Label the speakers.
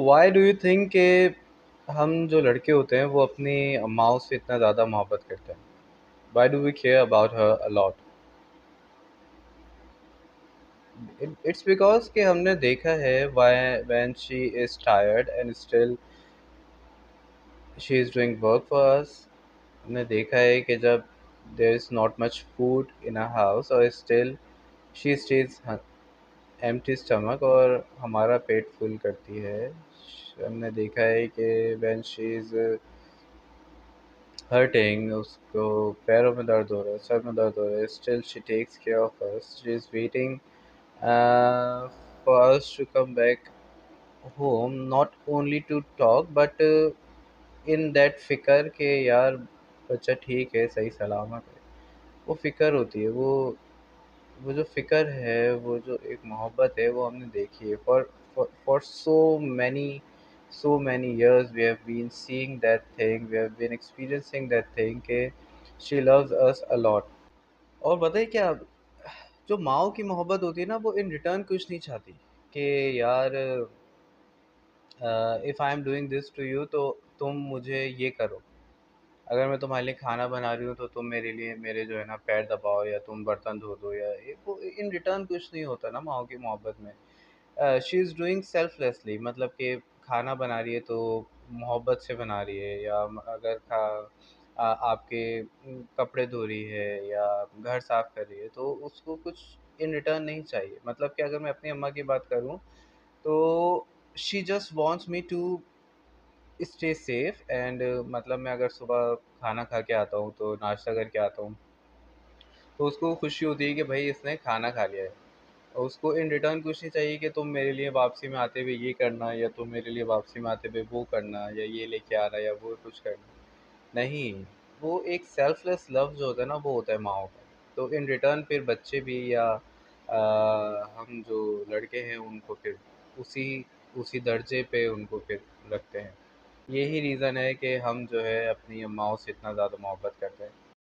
Speaker 1: Why do you think कि हम जो लड़के होते हैं वो अपनी माँ से इतना ज़्यादा मोहब्बत करते हैं? Why do we care about her a lot? It's because कि हमने देखा है why when she is tired and still she is doing work for us. हमने देखा है कि जब there is not much food in a house और still she stays empty stomach और हमारा पेट फुल करती है। हमने देखा है कि व्हेन शी इज़ हर्टिंग, उसको पैरों में दर्द हो रहा है, सर में दर्द हो रहा है, still she takes care of us. She is waiting for us to come back home, not only to talk but in that फ़िक्र के यार बच्चा ठीक है, सही सलामत है। वो फ़िक्र होती है, वो जो फ़िक्र है, वो जो एक मोहब्बत है, वो हमने देखी है। For so many years we have been seeing that thing, we have been experiencing that thing कि she loves us a lot। और पता है क्या, जो माँओं की मोहब्बत होती है ना, वो इन रिटर्न कुछ नहीं चाहती कि यार if I am doing this to you तो तुम मुझे ये करो। अगर मैं तुम्हारे लिए खाना बना रही हूँ तो तुम मेरे लिए मेरे जो है ना पैर दबाओ या तुम बर्तन धो दो, या ये वो इन रिटर्न कुछ नहीं होता ना माँ की मोहब्बत में। शी इज़ डूइंग सेल्फलेसली, मतलब कि खाना बना रही है तो मोहब्बत से बना रही है, या अगर आपके कपड़े धो रही है या घर साफ कर रही है तो उसको कुछ इन रिटर्न नहीं चाहिए। मतलब कि अगर मैं अपनी अम्मा की बात करूँ तो she just wants me to stay safe and मतलब मैं अगर सुबह खाना खा के आता हूँ तो नाश्ता करके आता हूँ तो उसको खुशी होती है कि भाई इसने खाना खा लिया है, और उसको इन रिटर्न कुछ नहीं चाहिए कि तुम मेरे लिए वापसी में आते हुए ये करना, या तुम मेरे लिए वापसी में आते हुए वो करना, या ये लेके आना या वो कुछ करना। नहीं, वो एक सेल्फलेस लव जो होता है ना, वो होता है माँओं का। तो इन रिटर्न फिर बच्चे भी या हम जो लड़के हैं उनको फिर उसी उसी दर्जे पे उनको फिर रखते हैं। यही रीज़न है कि हम जो है अपनी माँओं से इतना ज़्यादा मोहब्बत करते हैं।